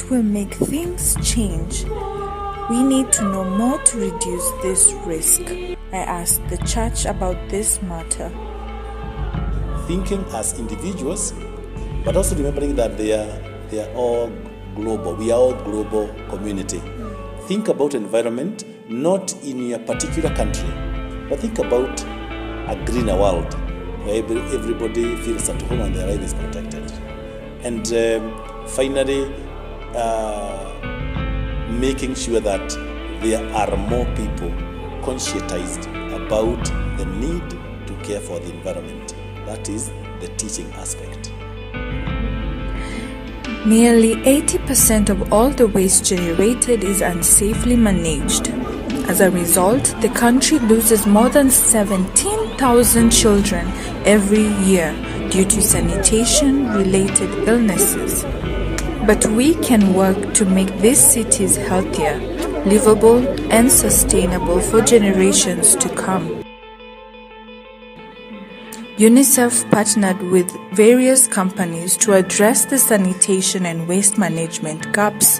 What will make things change? We need to know more to reduce this risk. I asked the church about this matter. Thinking as individuals, but also remembering that they are all global. We are all global community. Think about environment, not in your particular country, but think about a greener world where everybody feels at home and their life is protected. And finally, making sure that there are more people conscientized about the need to care for the environment. That is the teaching aspect. Nearly 80% of all the waste generated is unsafely managed. As a result, the country loses more than 17,000 children every year due to sanitation-related illnesses. But we can work to make these cities healthier, livable, and sustainable for generations to come. UNICEF partnered with various companies to address the sanitation and waste management gaps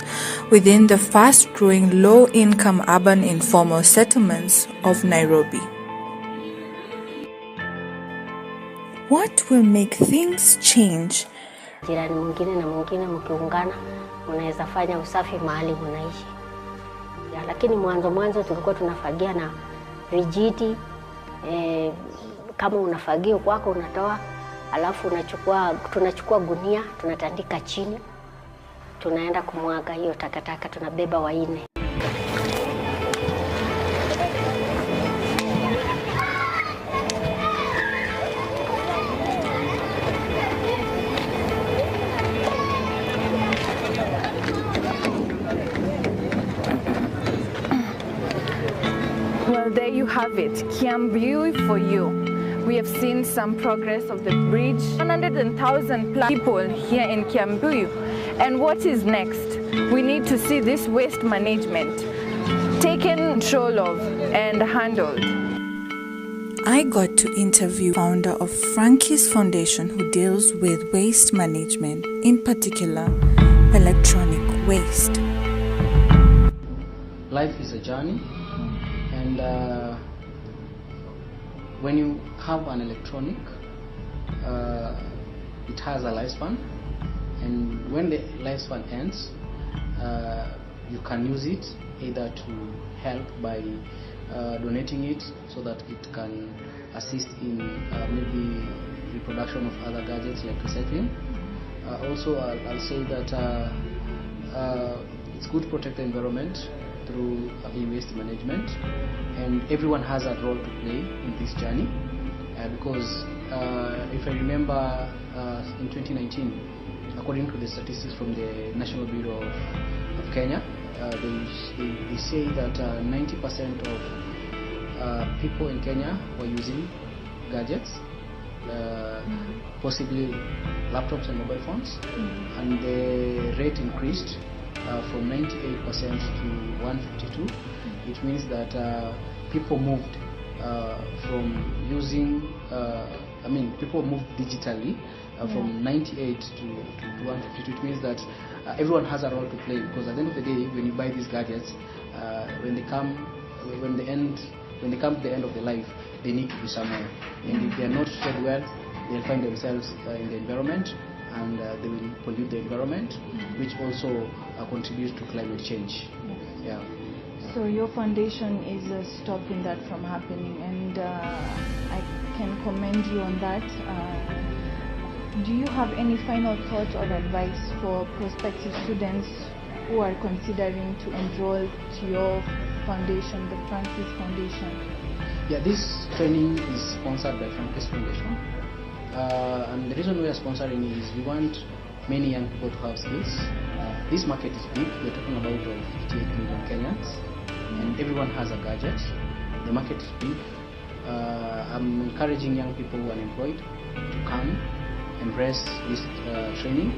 within the fast-growing low-income urban informal settlements of Nairobi. What will make things change? Jirani mwingine na mwingine mkiungana unaweza fanya usafi mahali unaishi. Lakini mwanzo tulikuwa tunafagia na vijiti kama unafagio kwako unatoa, alafu tunachukua gunia, tunatandika chini, tunaenda kumwaga hiyo takataka, tunabeba waine. Well, there you have it, Kiambiu for you. We have seen some progress of the bridge. 100,000 plus people here in Kiambiu. And what is next? We need to see this waste management taken control of and handled. I got to interview the founder of Frankie's Foundation, who deals with waste management, in particular electronic waste. Life is a journey, and when you have an electronic, it has a lifespan, and when the lifespan ends, you can use it either to help by donating it so that it can assist in maybe reproduction of other gadgets like recycling. Also, I'll say that it's good to protect the environment through e-waste management, and everyone has a role to play in this journey because if I remember in 2019, according to the statistics from the National Bureau of Kenya, they say that 90% of people in Kenya were using gadgets, possibly laptops and mobile phones, and the rate increased from 98% to 152. It means that people moved from using, people moved digitally from 98 to 152. It means that everyone has a role to play, because at the end of the day, when you buy these gadgets, when they come to the end of their life, they need to be somewhere, and if they are not treated well, they'll find themselves in the environment, and they will pollute the environment, which also contributes to climate change. Yeah. So your foundation is stopping that from happening, and I can commend you on that. Do you have any final thoughts or advice for prospective students who are considering to enroll to your foundation, the Frankie's Foundation? Yeah, this training is sponsored by Frankie's Foundation. And the reason we are sponsoring is we want many young people to have skills. This market is big. We're talking about 58 million Kenyans, and everyone has a gadget. The market is big. I'm encouraging young people who are unemployed to come, embrace this training,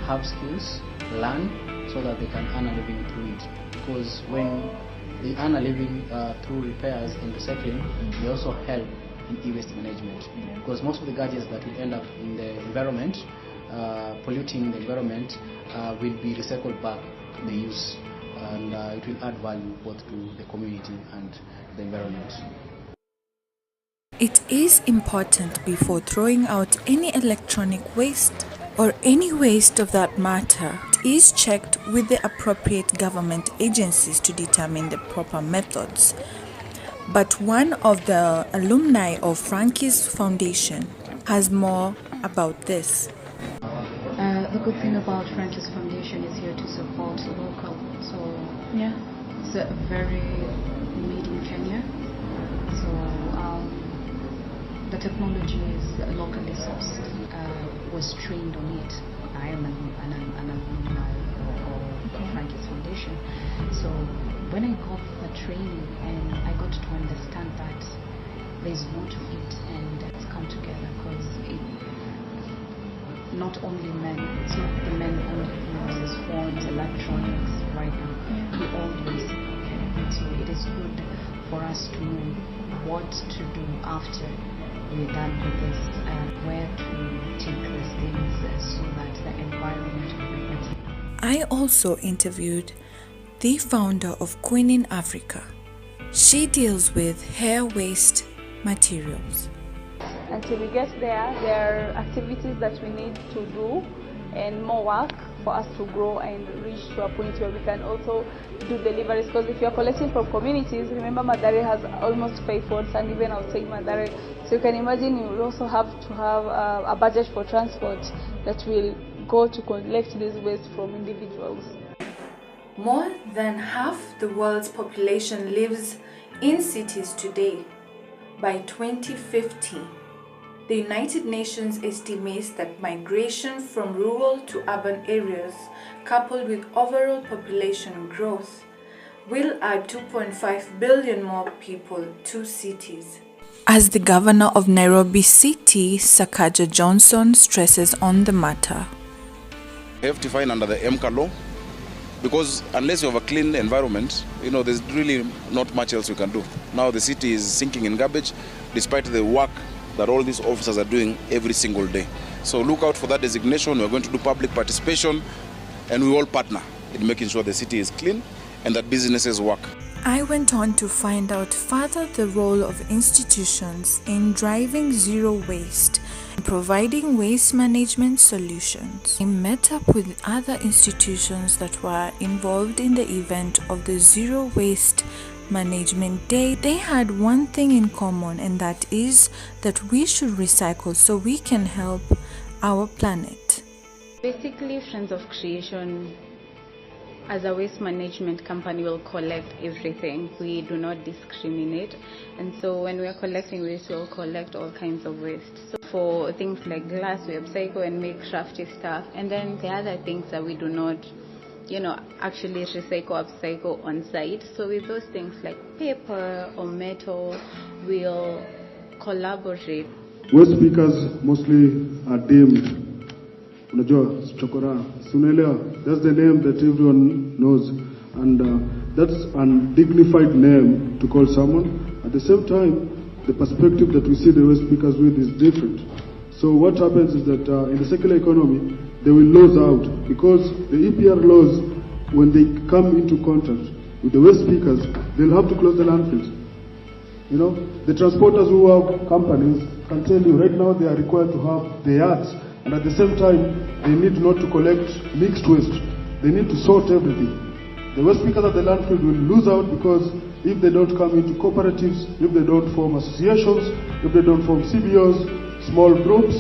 have skills, learn, so that they can earn a living through it. Because when they earn a living through repairs and recycling, they also help in e-waste management, because most of the gadgets that will end up in the environment polluting the environment will be recycled back to the use, and it will add value both to the community and the environment. It is important before throwing out any electronic waste or any waste of that matter. It is checked with the appropriate government agencies to determine the proper methods. But one of the alumni of Frankie's Foundation has more about this. The good thing about Frankie's Foundation is here to support local. So Yeah. it's very made in Kenya. So the technology is locally sourced. Was trained on it. I am an alumni of Frankie's Foundation. So when I got the training and I got to understand that there's more to it and it's come together because not only men, it's not the men only who uses phones, electronics right now. We all use it. Okay? So it is good for us to know what to do after we're done with this and where to take these things so that the environment will be better. I also interviewed the founder of Queen in Africa. She deals with hair waste materials. Until we get there are activities that we need to do and more work for us to grow and reach to a point where we can also do deliveries. Because if you're collecting from communities, remember Mathare has almost 5 wards and even outside Mathare. So you can imagine you will also have to have a budget for transport that will go to collect this waste from individuals. More than half the world's population lives in cities today. By 2050, the United Nations estimates that migration from rural to urban areas, coupled with overall population growth, will add 2.5 billion more people to cities. As the governor of Nairobi City, Sakaja Johnson, stresses on the matter. We have to find under the MCA law, because unless you have a clean environment, there's really not much else you can do. Now the city is sinking in garbage, despite the work that all these officers are doing every single day. So look out for that designation. We're going to do public participation, and we all partner in making sure the city is clean and that businesses work. I went on to find out further the role of institutions in driving zero waste and providing waste management solutions. I met up with other institutions that were involved in the event of the Zero Waste Management Day. They had one thing in common, and that is that we should recycle so we can help our planet. Basically, Friends of Creation as a waste management company will collect everything. We do not discriminate, and so when we are collecting waste, we'll collect all kinds of waste. So for things like glass, we upcycle and make crafty stuff, and then the other things that we do not actually recycle, upcycle on site. So with those things like paper or metal, we'll collaborate. Waste pickers mostly are deemed unajua chokora, unaelewa, that's the name that everyone knows, and that's an undignified name to call someone. At the same time, the perspective that we see the waste pickers with is different. So what happens is that in the secular economy, they will lose out, because the EPR laws, when they come into contact with the waste pickers, they'll have to close the landfills. The transporters who have companies can tell you right now they are required to have the yards, and at the same time, they need not to collect mixed waste. They need to sort everything. The waste pickers at the landfill will lose out, because if they don't come into cooperatives, if they don't form associations, if they don't form CBOs, small groups,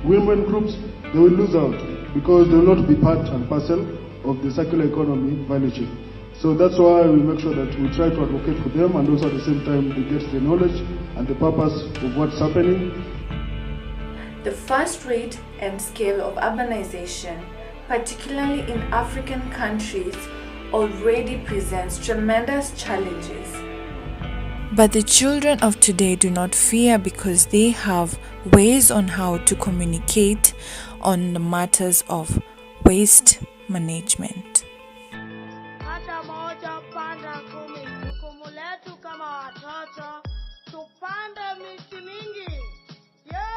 women groups, they will lose out, because they will not be part and parcel of the circular economy value chain. So that's why we make sure that we try to advocate for them, and also at the same time they get the knowledge and the purpose of what's happening. The fast rate and scale of urbanization, particularly in African countries, already presents tremendous challenges. But the children of today do not fear, because they have ways on how to communicate on the matters of waste management. Hata moja panda 10, jukumu letu kama watoto, tupande miti mingi. Yeah!